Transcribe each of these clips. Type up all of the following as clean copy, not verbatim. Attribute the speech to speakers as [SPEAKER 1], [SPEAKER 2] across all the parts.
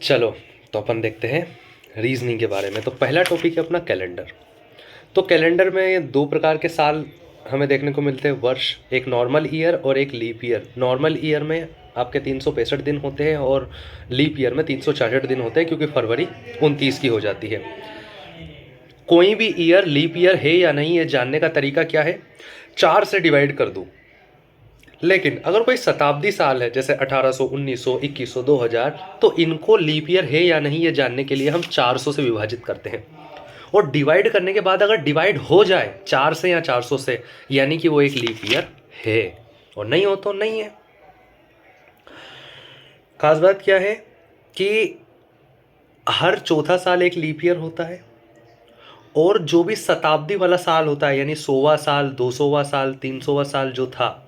[SPEAKER 1] चलो, तो अपन देखते हैं रीजनिंग के बारे में। तो पहला टॉपिक है अपना कैलेंडर। तो कैलेंडर में दो प्रकार के साल हमें देखने को मिलते हैं, वर्ष। एक नॉर्मल ईयर और एक लीप ईयर। नॉर्मल ईयर में आपके 365 दिन होते हैं और लीप ईयर में 366 दिन होते हैं, क्योंकि फरवरी 29 की हो जाती है। कोई भी ईयर लीप ईयर है या नहीं, ये जानने का तरीका क्या है? 4 से डिवाइड कर दूँ। लेकिन अगर कोई शताब्दी साल है, जैसे 1800, 1900, 2100, 2000, तो इनको लीप ईयर है या नहीं ये जानने के लिए हम 400 से विभाजित करते हैं। और डिवाइड करने के बाद अगर डिवाइड हो जाए 4 से या 400 से, यानी कि वो एक लीप ईयर है, और नहीं हो तो नहीं है। खास बात क्या है कि हर चौथा साल एक लीप ईयर होता है, और जो भी शताब्दी वाला साल होता है, यानी 100वां साल, 200वां साल, 300वां साल जो था,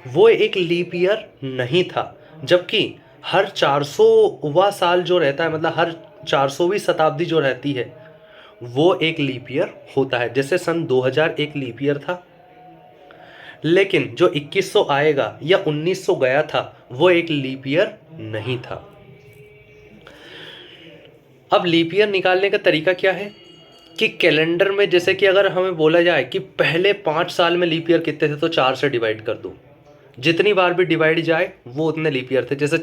[SPEAKER 1] वो एक लीप ईयर नहीं था। जबकि हर 400वां साल जो रहता है, मतलब हर 400वीं शताब्दी जो रहती है, वो एक लीप ईयर होता है। जैसे सन 2000 एक लीप ईयर था, लेकिन जो 2100 आएगा या 1900 गया था, वो एक लीप ईयर नहीं था। अब लीप ईयर निकालने का तरीका क्या है कि कैलेंडर में, जैसे कि अगर हमें बोला जाए कि पहले 5 साल में लीप ईयर कितने थे, तो 4 से डिवाइड कर दो। जितनी बार भी डिवाइड जाए वो उतने लीप ईयर थे। जैसे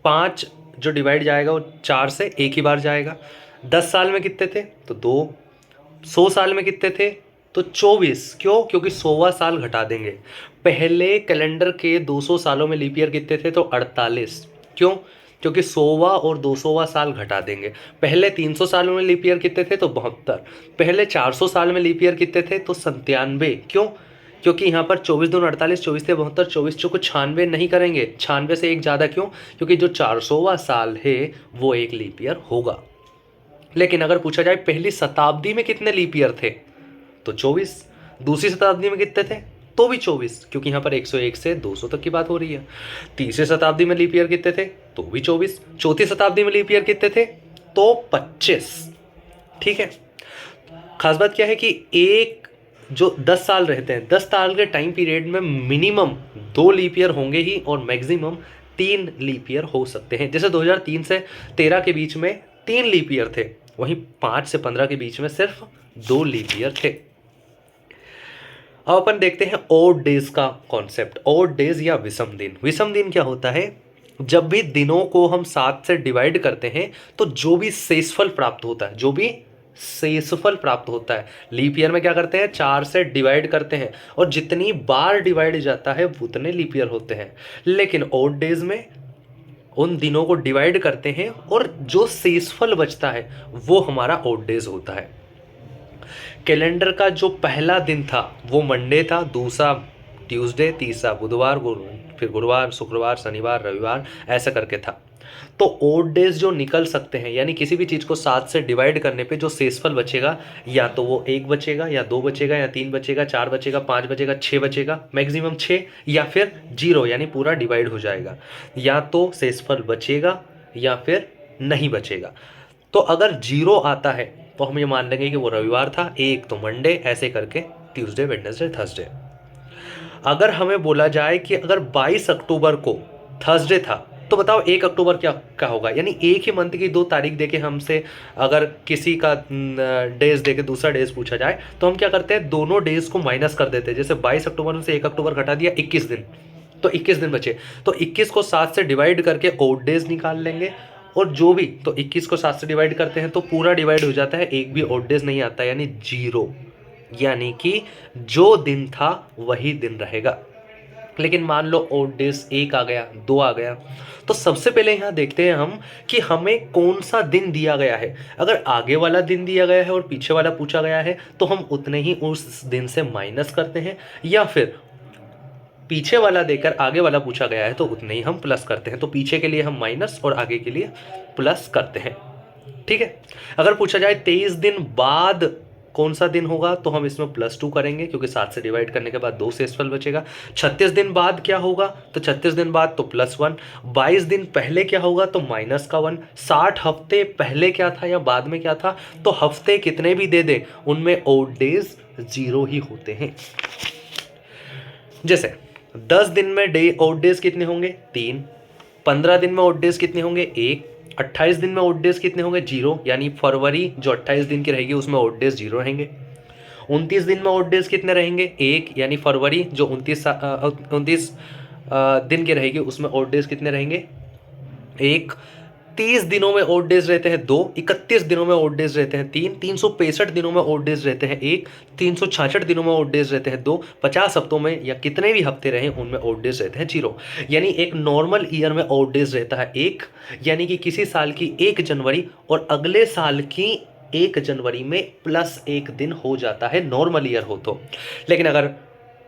[SPEAKER 1] 5 जो डिवाइड जाएगा वो 4 से एक ही बार जाएगा। 10 साल में कितने थे, तो 2। 100 साल में कितने थे, तो 24। क्यों? क्योंकि 100वां साल घटा देंगे। पहले कैलेंडर के 200 सालों में लीप ईयर कितने थे, तो 48। क्यों? क्योंकि 100वां और 200वां साल घटा देंगे। पहले 300 सालों में लीप ईयर कितने थे, तो 72। पहले 400 साल में लीप ईयर कितने थे, तो 97। क्यों? क्योंकि यहाँ पर 24 दूनी 48, 24 से 72, 24 को 96 नहीं करेंगे, 96 से एक ज़्यादा। क्यों? क्योंकि जो 400वां साल है वो एक लीप ईयर होगा। लेकिन अगर पूछा जाए पहली शताब्दी में कितने लीप ईयर थे, तो 24। दूसरी शताब्दी में कितने थे, तो भी 24, क्योंकि यहाँ पर 101 से 200 तक की बात हो रही है। तीसरी शताब्दी में लीप ईयर कितने थे, तो भी 24। चौथी शताब्दी में लीप ईयर कितने थे, तो 25। ठीक है। खास बात क्या है कि एक जो 10 साल रहते हैं, 10 साल के टाइम पीरियड में मिनिमम 2 लीप ईयर होंगे ही, और मैक्सिमम 3 लीप ईयर हो सकते हैं। जैसे 2003 से 13 के बीच में 3 लीप ईयर थे, वहीं 5 से 15 के बीच में सिर्फ 2 लीप ईयर थे। अब अपन देखते हैं ओड डेज का कॉन्सेप्ट। ओड डेज या विषम दिन। विषम दिन क्या होता है? जब भी दिनों को हम 7 से डिवाइड करते हैं, तो जो भी शेषफल प्राप्त होता है, जो भी शेषफल प्राप्त होता है, लीप ईयर में क्या करते हैं, 4 से डिवाइड करते हैं, और जितनी बार डिवाइड जाता है उतने लीप ईयर होते हैं। लेकिन ओड डेज में उन दिनों को डिवाइड करते हैं, और जो शेषफल बचता है वो हमारा ओड डेज होता है। कैलेंडर का जो पहला दिन था वो मंडे था, दूसरा ट्यूसडे, तीसरा बुधवार, फिर गुरुवार, शुक्रवार, शनिवार, रविवार, ऐसा करके था। तो ओड डेज जो निकल सकते हैं, यानी किसी भी चीज़ को 7 से डिवाइड करने पे जो शेषफल बचेगा, या तो वो 1 बचेगा, या 2 बचेगा, या 3 बचेगा, 4 बचेगा, 5 बचेगा, 6 बचेगा, मैक्सिमम 6, या फिर 0, यानी पूरा डिवाइड हो जाएगा। या तो शेषफल बचेगा या फिर नहीं बचेगा। तो अगर 0 आता है तो हम ये मान लेंगे कि वो रविवार था, 1 तो मंडे, ऐसे करके ट्यूसडे, वेडनेसडे, थर्सडे। अगर हमें बोला जाए कि अगर 22 अक्टूबर को थर्सडे था, तो बताओ 1 अक्टूबर क्या क्या होगा? यानी एक ही मंथ की 2 तारीख देके हमसे अगर किसी का डेज देके दूसरा डेज पूछा जाए, तो हम क्या करते हैं, दोनों डेज को माइनस कर देते हैं। जैसे 22 अक्टूबर में से 1 अक्टूबर घटा दिया, 21 दिन, तो 21 दिन बचे। तो 21 को 7 से डिवाइड करके ओड डेज निकाल लेंगे, और जो भी, तो 21 को 7 से डिवाइड करते हैं तो पूरा डिवाइड हो जाता है, एक भी ओड डेज नहीं आता, यानी 0। यानी कि जो दिन था वही दिन रहेगा। लेकिन मान लो ओड डेज 1 आ गया, 2 आ गया, तो सबसे पहले यहाँ देखते हैं हम कि हमें कौन सा दिन दिया गया है। अगर आगे वाला दिन दिया गया है और पीछे वाला पूछा गया है, तो हम उतने ही उस दिन से माइनस करते हैं, या फिर पीछे वाला देकर आगे वाला पूछा गया है तो उतने ही हम प्लस करते हैं। तो पीछे के लिए हम माइनस और आगे के लिए प्लस करते हैं। ठीक है। अगर पूछा जाए 23 दिन बाद कौन सा दिन होगा, तो हम इसमें +2 करेंगे, क्योंकि 7 से डिवाइड करने के बाद 2 शेषफल बचेगा। 36 दिन बाद क्या होगा, तो 36 दिन बाद तो +1। 22 दिन पहले क्या होगा, तो -1। 60 हफ्ते पहले क्या था या बाद में क्या था, तो हफ्ते कितने भी दे दे उनमें ओड डेज 0 ही होते हैं। जैसे 10 दिन में ओड डेज कितने होंगे, 3। 15 दिन में ओड डेज कितने होंगे, 1। 28 दिन में ओड डेज कितने होंगे? 0, यानी फरवरी जो 28 दिन की रहेगी उसमें ओड डेज 0 रहेंगे। 29 दिन में ओड डेज कितने रहेंगे? 1, यानी फरवरी जो 29 दिन की रहेगी उसमें ओड डेज कितने रहेंगे? 1। 30 दिनों में ओड डेज रहते हैं 2, 31 दिनों में ओड डेज रहते हैं 3, 365 दिनों में ओड डेज रहते हैं 1, 366 दिनों में ओड डेज रहते हैं 2, 50 हफ्तों में या कितने भी हफ्ते रहे उनमें ओड डेज रहते हैं 0। यानी एक नॉर्मल ईयर में ओड डेज रहता है 1, यानी कि किसी साल की 1 जनवरी और अगले साल की 1 जनवरी में +1 दिन हो जाता है, नॉर्मल ईयर हो तो। लेकिन अगर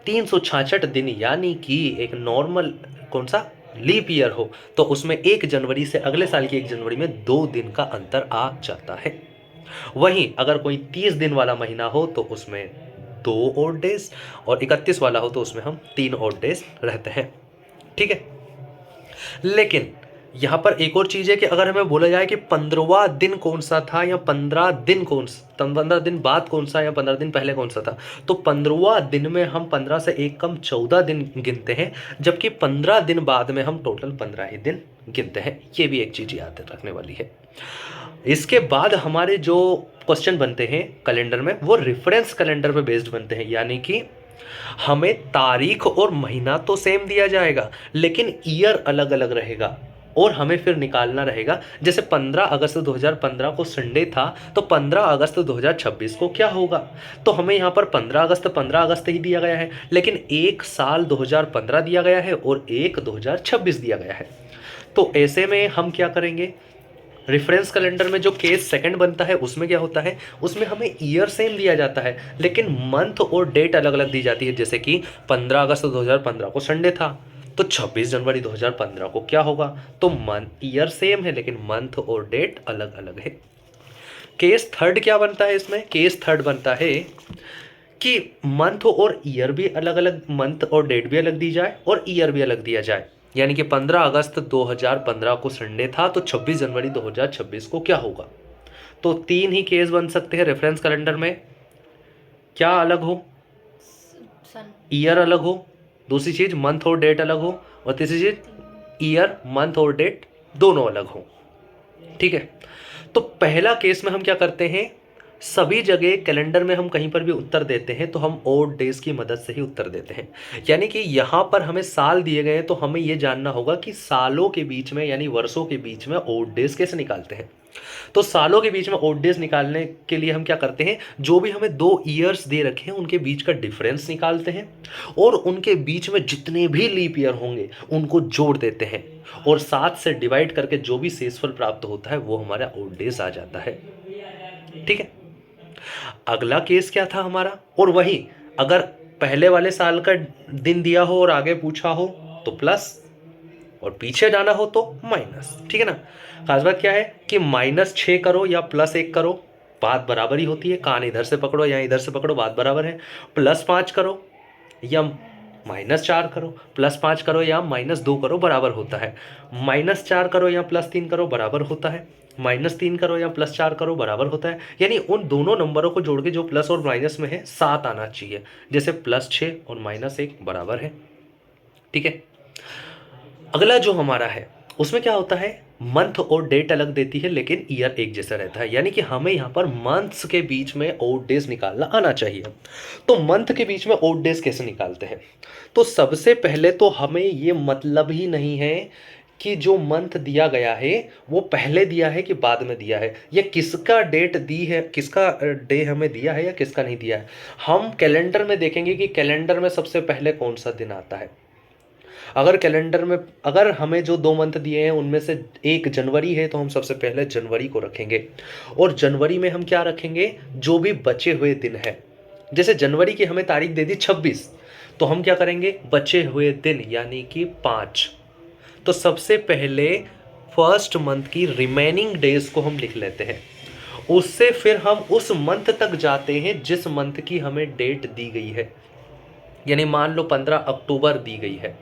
[SPEAKER 1] 366 दिन यानी कि एक नॉर्मल कौन सा लीप ईयर हो तो उसमें 1 जनवरी से अगले साल की 1 जनवरी में 2 दिन का अंतर आ जाता है। वहीं अगर कोई 30 दिन वाला महीना हो तो उसमें 2 ओड डेज, और 31 वाला हो तो उसमें हम 3 ओड डेज रहते हैं। ठीक है, लेकिन यहां पर एक और चीज है कि अगर हमें बोला जाए कि 15वां दिन कौन सा था या 15 दिन 15 दिन बाद कौन सा या 15 दिन पहले कौन सा था, तो 15वां दिन में हम 15 से 1 कम 14 दिन गिनते हैं, जबकि 15 दिन बाद में हम टोटल 15 ही दिन गिनते हैं। ये भी एक चीज याद रखने वाली है। इसके बाद हमारे जो क्वेश्चन बनते हैं कैलेंडर में वो रेफरेंस कैलेंडर पे बेस्ड बनते हैं, यानी कि हमें तारीख और महीना तो सेम दिया जाएगा लेकिन ईयर अलग अलग रहेगा, और हमें फिर निकालना रहेगा। जैसे 15 अगस्त 2015 को संडे था तो 15 अगस्त 2026 को क्या होगा, तो हमें यहाँ पर 15 अगस्त ही दिया गया है, लेकिन एक साल 2015 दिया गया है और एक 2026 दिया गया है। तो ऐसे में हम क्या करेंगे, रेफरेंस कैलेंडर में जो केस सेकंड बनता है उसमें क्या होता है, उसमें हमें ईयर सेम दिया जाता है लेकिन मंथ और डेट अलग अलग दी जाती है। जैसे कि 15 अगस्त 2015 को संडे था तो 26 जनवरी 2015 को क्या होगा, तो मंथ ईयर सेम है लेकिन मंथ और डेट अलग अलग है। केस थर्ड क्या बनता है इसमें, केस थर्ड बनता है कि मंथ और ईयर भी अलग अलग, मंथ और डेट भी अलग दी जाए और ईयर भी अलग दिया जाए। यानी कि 15 अगस्त 2015 को संडे था तो 26 जनवरी 2026 को क्या होगा। तो 3 ही केस बन सकते हैं रेफरेंस कैलेंडर में, क्या अलग हो, ईयर अलग हो, दूसरी चीज मंथ और डेट अलग हो, और तीसरी चीज ईयर मंथ और डेट दोनों अलग हो। ठीक है, तो पहला केस में हम क्या करते हैं, सभी जगह कैलेंडर में हम कहीं पर भी उत्तर देते हैं तो हम ओड डेज की मदद से ही उत्तर देते हैं। यानी कि यहाँ पर हमें साल दिए गए हैं तो हमें यह जानना होगा कि सालों के बीच में यानी वर्षों के बीच में ओड डेज कैसे निकालते हैं। तो सालों के बीच में ओड डेज निकालने के लिए हम क्या करते हैं, जो भी हमें 2 ईयर्स दे रखे हैं उनके बीच का डिफरेंस निकालते हैं और उनके बीच में जितने भी लीप ईयर होंगे उनको जोड़ देते हैं और 7 से डिवाइड करके जो भी शेषफल प्राप्त होता है वो हमारा ओड डेज आ जाता है। ठीक है, अगला केस क्या था हमारा, और वही अगर पहले वाले साल का दिन दिया हो और आगे पूछा हो तो प्लस और पीछे जाना हो तो माइनस। ठीक है ना, खास बात क्या है कि -6 करो या +1 करो बात बराबर ही होती है, कान इधर से पकड़ो या इधर से पकड़ो बात बराबर है। +5 करो या -4 करो, +5 करो या -2 करो बराबर होता है। -4 करो या +3 करो बराबर होता है, -3 करो या +4 करो बराबर होता है। यानी उन दोनों नंबरों को जोड़ के जो प्लस और माइनस में है 7 आना चाहिए, जैसे +6 और -1 बराबर है। ठीक है, अगला जो हमारा है उसमें क्या होता है, मंथ और डेट अलग देती है लेकिन ईयर एक जैसा रहता है। यानी कि हमें यहाँ पर मंथ्स के बीच में ओड डेज निकालना आना चाहिए। तो मंथ के बीच में ओड डेज कैसे निकालते हैं, तो सबसे पहले तो हमें ये मतलब ही नहीं है कि जो मंथ दिया गया है वो पहले दिया है कि बाद में दिया है, या किसका डेट दी है, किसका डे हमें दिया है या किसका नहीं दिया है। हम कैलेंडर में देखेंगे कि कैलेंडर में सबसे पहले कौन सा दिन आता है। अगर कैलेंडर में अगर हमें जो 2 मंथ दिए हैं उनमें से 1 जनवरी है तो हम सबसे पहले जनवरी को रखेंगे, और जनवरी में हम क्या रखेंगे, जो भी बचे हुए दिन है। जैसे जनवरी की हमें तारीख दे दी 26, तो हम क्या करेंगे, बचे हुए दिन यानी कि 5। तो सबसे पहले फर्स्ट मंथ की रिमेनिंग डेज को हम लिख लेते हैं, उससे फिर हम उस मंथ तक जाते हैं जिस मंथ की हमें डेट दी गई है। यानी मान लो 15 अक्टूबर दी गई है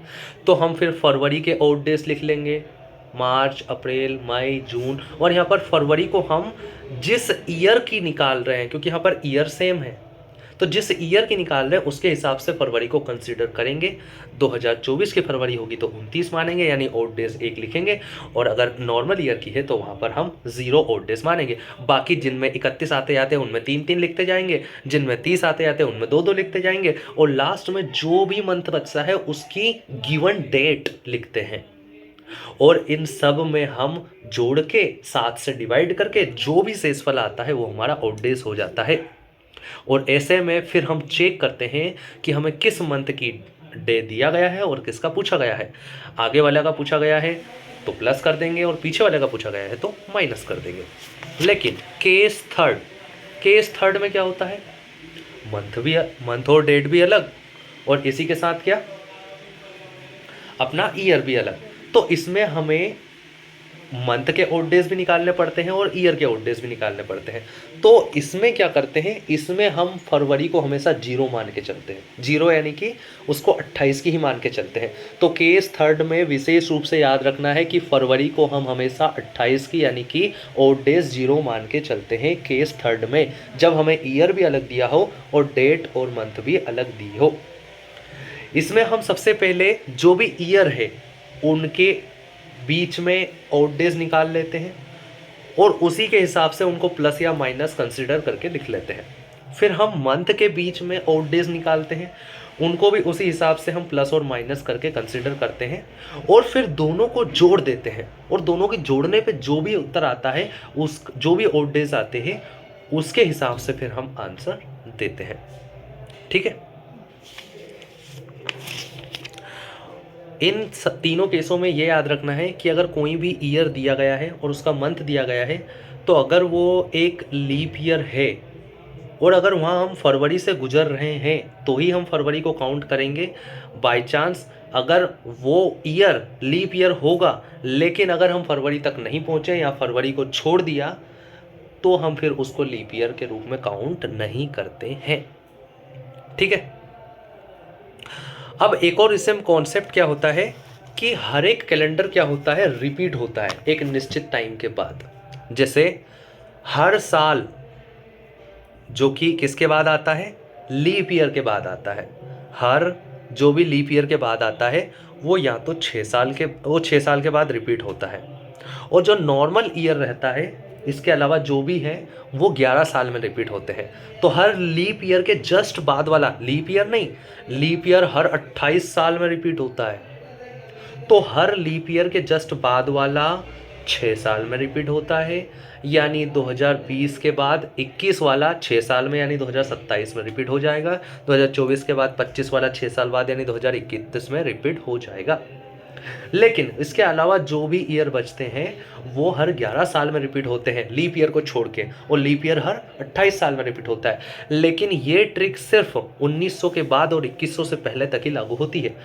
[SPEAKER 1] तो हम फिर फरवरी के ओड डेज लिख लेंगे, मार्च, अप्रैल, मई, जून, और यहाँ पर फरवरी को हम जिस ईयर की निकाल रहे हैं, क्योंकि यहाँ पर ईयर सेम है तो जिस ईयर की निकाल रहे हैं उसके हिसाब से फरवरी को कंसीडर करेंगे। 2024 की फरवरी होगी तो 29 मानेंगे, यानी ओड डेज 1 लिखेंगे। और अगर नॉर्मल ईयर की है तो वहाँ पर हम 0 ओड डेज मानेंगे। बाकी जिनमें 31 आते जाते हैं उनमें 3-3 लिखते जाएंगे, जिनमें 30 आते जाते हैं उनमें 2-2 लिखते जाएंगे, और लास्ट में जो भी मंथ बचता है उसकी गिवन डेट लिखते हैं। और इन सब में हम जोड़ के 7 से डिवाइड करके जो भी शेषफल आता है वो हमारा ओड डेज हो जाता है। और ऐसे में फिर हम चेक करते हैं कि हमें किस मंथ की डे दिया गया है और किसका पूछा गया है। आगे वाले का पूछा गया है तो प्लस कर देंगे, और पीछे वाले का पूछा गया है तो माइनस कर देंगे। लेकिन केस थर्ड में क्या होता है, मंथ और डेट भी अलग, और इसी के साथ क्या, अपना ईयर भी अलग। तो इसमें हमें मंथ के ओड डेज भी निकालने पड़ते हैं और ईयर के ओड डेज भी निकालने पड़ते हैं। तो इसमें क्या करते हैं, इसमें हम फरवरी को हमेशा 0 मान के चलते हैं। 0 यानी कि उसको 28 की ही मान के चलते हैं। तो केस थर्ड में विशेष रूप से याद रखना है कि फरवरी को हम हमेशा 28 की यानी कि ओड डेज 0 मान के चलते हैं केस थर्ड में, जब हमें ईयर भी अलग दिया हो और डेट और मंथ भी अलग दी हो। इसमें हम सबसे पहले जो भी ईयर है उनके बीच में ओड डेज निकाल लेते हैं और उसी के हिसाब से उनको प्लस या माइनस कंसिडर करके लिख लेते हैं। फिर हम मंथ के बीच में ओड डेज निकालते हैं, उनको भी उसी हिसाब से हम प्लस और माइनस करके कंसिडर करते हैं, और फिर दोनों को जोड़ देते हैं। और दोनों के जोड़ने पे जो भी उत्तर आता है, उस जो भी ओड डेज आते हैं उसके हिसाब से फिर हम आंसर देते हैं। ठीक है। इन तीनों केसों में ये याद रखना है कि अगर कोई भी ईयर दिया गया है और उसका मंथ दिया गया है, तो अगर वो एक लीप ईयर है और अगर वहाँ हम फरवरी से गुजर रहे हैं तो ही हम फरवरी को काउंट करेंगे। बाय चांस अगर वो ईयर लीप ईयर होगा लेकिन अगर हम फरवरी तक नहीं पहुँचे या फरवरी को छोड़ दिया तो हम फिर उसको लीप ईयर के रूप में काउंट नहीं करते हैं। ठीक है। अब एक और इसमें कॉन्सेप्ट क्या होता है कि हर एक कैलेंडर क्या होता है, रिपीट होता है एक निश्चित टाइम के बाद। जैसे हर साल जो कि किसके बाद आता है, लीप ईयर के बाद आता है। हर जो भी लीप ईयर के बाद आता है वो या तो 6 साल के बाद रिपीट होता है, और जो नॉर्मल ईयर रहता है इसके अलावा जो भी है वो 11 साल में रिपीट होते हैं। तो हर लीप ईयर के जस्ट बाद वाला, लीप ईयर नहीं, लीप ईयर हर 28 साल में रिपीट होता है, तो हर लीप ईयर के जस्ट बाद वाला 6 साल में रिपीट होता है। यानी 2020 के बाद 21 वाला 6 साल में यानी 2027 में रिपीट हो जाएगा। 2024 के बाद 25 वाला 6 साल बाद यानी 2021 में रिपीट हो जाएगा। लेकिन इसके अलावा जो भी ईयर बचते हैं वो हर 11 साल में रिपीट होते हैं लीप ईयर को छोड़ के, और लीप ईयर हर 28 साल में रिपीट होता है। लेकिन ये ट्रिक सिर्फ 1900 के बाद और 2100 से पहले तक ही लागू होती है।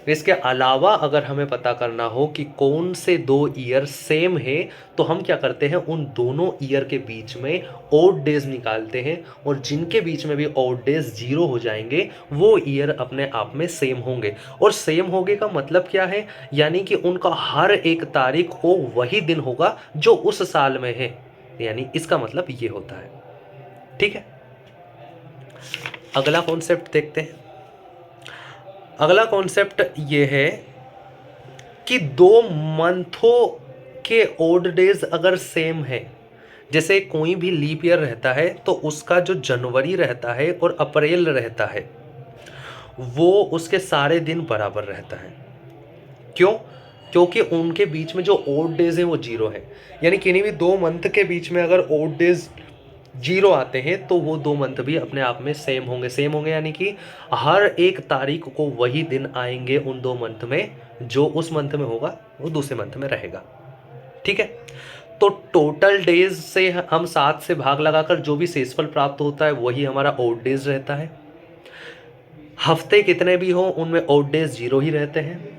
[SPEAKER 1] इसके अलावा अगर हमें पता करना हो कि कौन से 2 ईयर सेम है तो हम क्या करते हैं, उन दोनों ईयर के बीच में ओड डेज निकालते हैं, और जिनके बीच में भी ओड डेज 0 हो जाएंगे वो ईयर अपने आप में सेम होंगे। और सेम होगे का मतलब क्या है, यानी कि उनका हर एक तारीख को वही दिन होगा जो उस साल में है, यानी इसका मतलब ये होता है। ठीक है। अगला कॉन्सेप्ट देखते हैं। अगला कॉन्सेप्ट ये है कि 2 मंथों के ओड डेज अगर सेम है, जैसे कोई भी लीप ईयर रहता है तो उसका जो जनवरी रहता है और अप्रैल रहता है वो उसके सारे दिन बराबर रहता है। क्यों? क्योंकि उनके बीच में जो ओड डेज है वो 0 है। यानी किन्हीं भी 2 मंथ के बीच में अगर ओड डेज 0 आते हैं तो वो 2 मंथ भी अपने आप में सेम होंगे यानी कि हर एक तारीख को वही दिन आएंगे उन 2 मंथ में, जो उस मंथ में होगा वो दूसरे मंथ में रहेगा। ठीक है। तो टोटल डेज से हम 7 से भाग लगाकर जो भी शेषफल प्राप्त होता है वही हमारा ओड डेज रहता है। हफ्ते कितने भी हों उनमें ओड डेज 0 ही रहते हैं।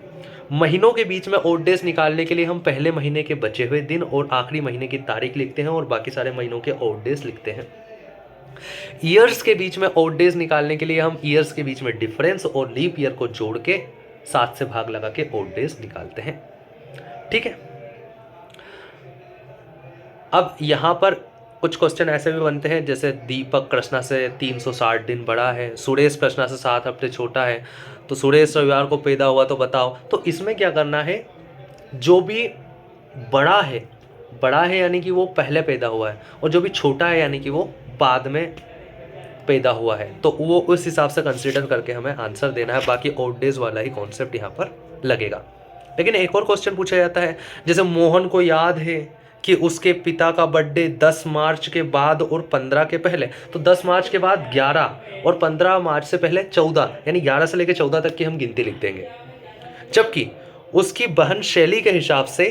[SPEAKER 1] महीनों के बीच में ओड डेज निकालने के लिए हम पहले महीने के बचे हुए दिन और आखिरी महीने की तारीख लिखते हैं और बाकी सारे महीनों के ओड डेज लिखते हैं। ईयर्स के बीच में ओड डेज निकालने के लिए हम ईयर्स के बीच में डिफरेंस और लीप ईयर को जोड़ के 7 से भाग लगा के ओड डेज निकालते हैं। ठीक है। अब यहां पर कुछ क्वेश्चन ऐसे भी बनते हैं जैसे दीपक कृष्णा से 360 दिन बड़ा है, सुरेश कृष्णा से 7 हफ्ते छोटा है, तो सुरेश रविवार को पैदा हुआ तो बताओ। तो इसमें क्या करना है, जो भी बड़ा है, बड़ा है यानी कि वो पहले पैदा हुआ है, और जो भी छोटा है यानी कि वो बाद में पैदा हुआ है, तो वो उस हिसाब से कंसीडर करके हमें आंसर देना है। बाकी ऑड डेज वाला ही कॉन्सेप्ट यहाँ पर लगेगा। लेकिन एक और क्वेश्चन पूछा जाता है, जैसे मोहन को याद है कि उसके पिता का बर्थडे 10 मार्च के बाद और 15 के पहले, तो 10 मार्च के बाद 11 और 15 मार्च से पहले 14, यानी 11 से लेकर 14 तक की हम गिनती लिख देंगे। जबकि उसकी बहन शैली के हिसाब से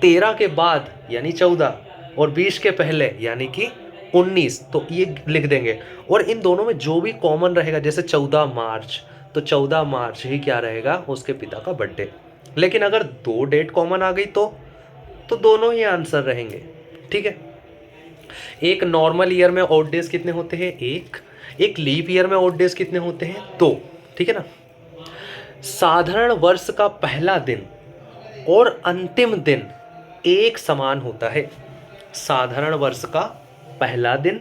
[SPEAKER 1] 13 के बाद यानी 14 और 20 के पहले यानी कि 19, तो ये लिख देंगे। और इन दोनों में जो भी कॉमन रहेगा, जैसे 14 मार्च, तो 14 मार्च ही क्या रहेगा, उसके पिता का बर्थडे। लेकिन अगर 2 डेट कॉमन आ गई तो दोनों ही आंसर रहेंगे। ठीक है। एक नॉर्मल ईयर में ऑड डेज कितने होते हैं, एक लीप ईयर में ऑड डेज कितने होते हैं, 2। ठीक है ना। साधारण वर्ष का पहला दिन और अंतिम दिन एक समान होता है। साधारण वर्ष का पहला दिन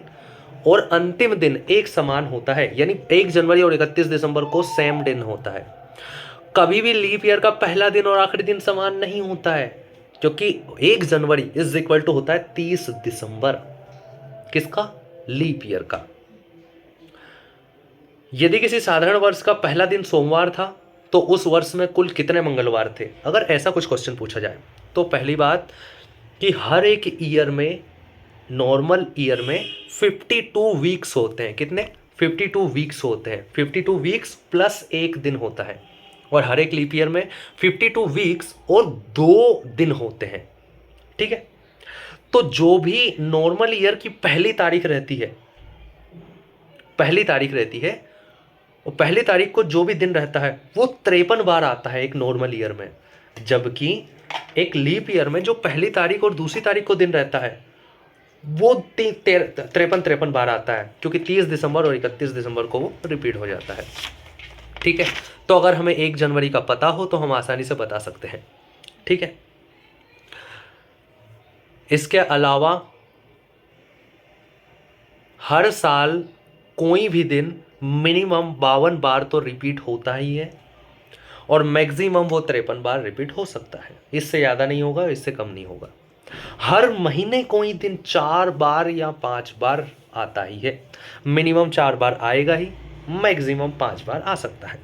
[SPEAKER 1] और अंतिम दिन एक समान होता है, यानी 1 जनवरी और 31 दिसंबर को सेम दिन होता है। कभी भी लीप ईयर का पहला दिन और आखिरी दिन समान नहीं होता है, क्योंकि 1 जनवरी इज इक्वल टू होता है 30 दिसंबर। किसका, लीप ईयर का। यदि किसी साधारण वर्ष का पहला दिन सोमवार था तो उस वर्ष में कुल कितने मंगलवार थे। अगर ऐसा कुछ क्वेश्चन पूछा जाए तो पहली बात कि हर एक ईयर में, नॉर्मल ईयर में 52 वीक्स होते हैं। कितने, 52 वीक्स होते हैं। 52 वीक्स प्लस 1 दिन होता है। और हर एक लीप ईयर में 52 वीक्स और 2 दिन होते हैं। ठीक है। तो जो भी नॉर्मल ईयर की पहली तारीख रहती है, और पहली तारीख को जो भी दिन रहता है वो 53 बार आता है एक नॉर्मल ईयर में। जबकि एक लीप ईयर में जो पहली तारीख और दूसरी तारीख को दिन रहता है वो 53 बार आता है, क्योंकि 30 दिसंबर और 31 दिसंबर को वो रिपीट हो जाता है। ठीक है। तो अगर हमें 1 जनवरी का पता हो तो हम आसानी से बता सकते हैं। ठीक है। इसके अलावा हर साल कोई भी दिन मिनिमम 52 बार तो रिपीट होता ही है, और मैक्सिमम वो 53 बार रिपीट हो सकता है। इससे ज़्यादा नहीं होगा, इससे कम नहीं होगा। हर महीने कोई दिन 4 बार या 5 बार आता ही है। मिनिमम 4 बार आएगा ही, मैक्सिमम 5 बार आ सकता है।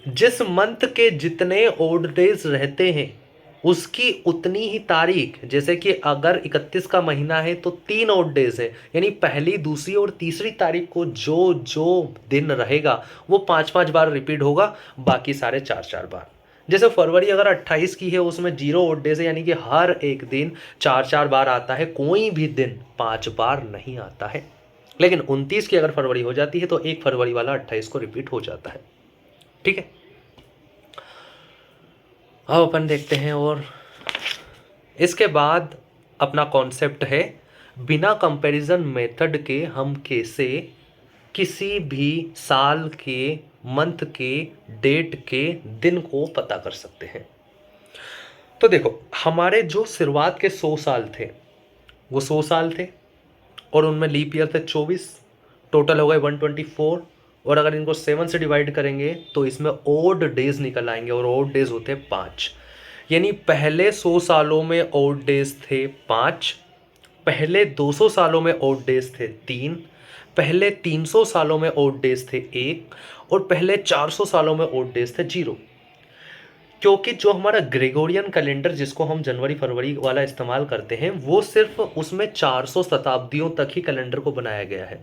[SPEAKER 1] जिस मंथ के जितने ऑड डेज रहते हैं उसकी उतनी ही तारीख, जैसे कि अगर 31 का महीना है तो 3 ऑड डेज है, यानी पहली, दूसरी और तीसरी तारीख को जो जो दिन रहेगा वो 5-5 बार रिपीट होगा, बाकी सारे 4-4 बार। जैसे फरवरी अगर 28 की है, उसमें 0 ऑड डेज है, यानी कि हर एक दिन 4-4 बार आता है, कोई भी दिन 5 बार नहीं आता है। लेकिन 29 की अगर फरवरी हो जाती है तो 1 फरवरी वाला 28 को रिपीट हो जाता है। ठीक है। अब अपन देखते हैं, और इसके बाद अपना कॉन्सेप्ट है बिना कंपैरिजन मेथड के हम कैसे किसी भी साल के, मंथ के, डेट के दिन को पता कर सकते हैं। तो देखो, हमारे जो शुरुआत के 100 साल थे वो 100 साल थे, और उनमें लीप ईयर थे 24, टोटल हो गए 124। और अगर इनको 7 से डिवाइड करेंगे तो इसमें ओड डेज निकल आएंगे, और ओड डेज होते हैं 5। यानी पहले 100 सालों में ओड डेज थे 5, पहले 200 सालों में ओड डेज थे 3, पहले 300 सालों में ओड डेज थे 1, और पहले 400 सालों में ओड डेज थे 0। क्योंकि जो हमारा ग्रेगोरियन कैलेंडर, जिसको हम जनवरी फरवरी वाला इस्तेमाल करते हैं, वो सिर्फ उसमें 400 शताब्दियों तक ही कैलेंडर को बनाया गया है,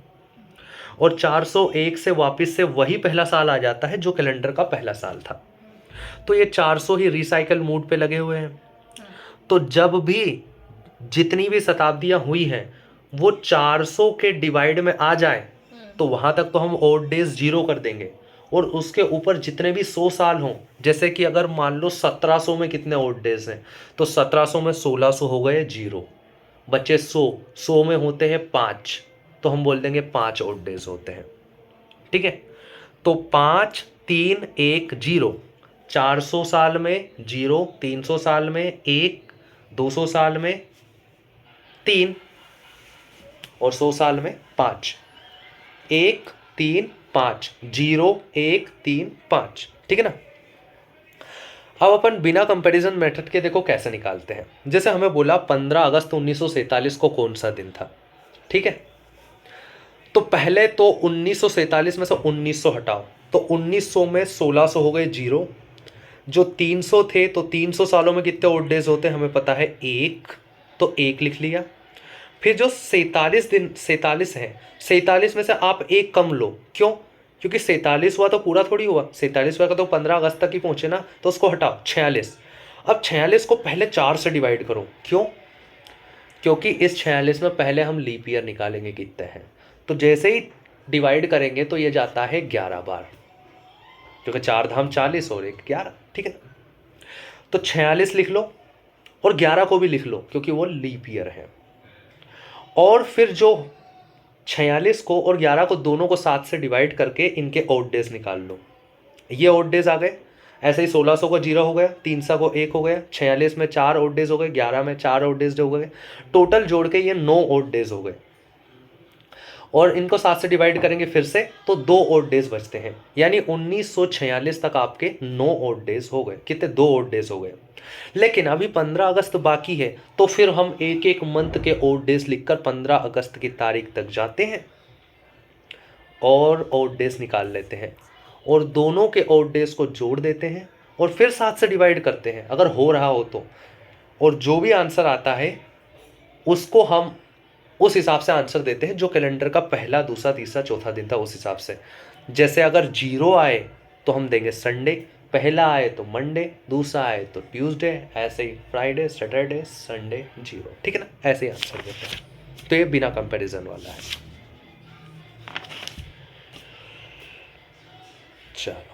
[SPEAKER 1] और 401 से वापस से वही पहला साल आ जाता है जो कैलेंडर का पहला साल था। तो ये 400 ही रिसाइकल मूड पे लगे हुए हैं। तो जब भी जितनी भी शताब्दियां हुई हैं वो 400 के डिवाइड में आ जाए तो वहां तक तो हम ऑड डेज 0 कर देंगे, और उसके ऊपर जितने भी 100 साल हों, जैसे कि अगर मान लो 1700 में कितने ऑड डेज हैं, तो 1700 में 1600 हो गए 0, बचे 100 में होते हैं 5, तो हम बोल देंगे 5 ऑड डेज होते हैं। ठीक है। तो 5, 3, 1, 0, 400 साल में 0, 300 साल में 1, 200 साल में 3, और 100 साल में 5, 1 3 5, 0 1 3 5, ठीक है ना। अब अपन बिना कंपैरिजन मेथड के देखो कैसे निकालते हैं। जैसे हमें बोला 15 अगस्त 1947 को कौन सा दिन था, ठीक है। तो पहले तो 1947 में से 1900 हटाओ, तो 1900 में 1600 हो गए जीरो, जो 300 थे, तो 300 सालों में कितने ओड डेज होते हैं हमें पता है, एक, तो एक लिख लिया। फिर जो 47 दिन 47 है, 47 में से आप एक कम लो, क्यों, क्योंकि 47 हुआ तो पूरा थोड़ी हुआ, 47 हुआ तो 15 अगस्त तक ही पहुंचे ना, तो उसको हटाओ 46। अब 46 को पहले 4 से डिवाइड करो, क्यों, क्योंकि इस 46 में पहले हम लीप ईयर निकालेंगे कितने हैं, तो जैसे ही डिवाइड करेंगे तो ये जाता है 11 बार, क्योंकि 4 धाम 40 और 1 11, ठीक है। तो 46 लिख लो और 11 को भी लिख लो क्योंकि वो लीप ईयर है। और फिर जो 46 को और 11 को दोनों को 7 से डिवाइड करके इनके ऑड डेज निकाल लो, ये ऑड डेज आ गए। ऐसे ही 1600 को 0 हो गया, 300 को 1 हो गया, 46 में 4 ऑड डेज हो गए, 11 में 4 ऑड डेज हो गए, टोटल जोड़ के ये 9 ऑड डेज हो गए। और इनको 7 से डिवाइड करेंगे फिर से तो 2 ऑड डेज बचते हैं, यानी 1946 तक आपके 9 ऑड डेज हो गए, कितने, 2 ऑड डेज हो गए। लेकिन अभी 15 अगस्त बाकी है, तो फिर हम एक एक मंथ के ऑड डेज लिखकर 15 अगस्त की तारीख तक जाते हैं और ऑड डेज निकाल लेते हैं और दोनों के ऑड डेज को जोड़ देते हैं और फिर 7 से डिवाइड करते हैं अगर हो रहा हो तो, और जो भी आंसर आता है उसको हम उस हिसाब से आंसर देते हैं जो कैलेंडर का पहला, दूसरा, तीसरा, चौथा दिन था उस हिसाब से। जैसे अगर 0 आए तो हम देंगे संडे, पहला आए तो मंडे, दूसरा आए तो ट्यूसडे, ऐसे ही फ्राइडे, सैटरडे, संडे, 0, ठीक है ना, ऐसे ही आंसर देते हैं। तो ये बिना कंपैरिजन वाला है। चलो।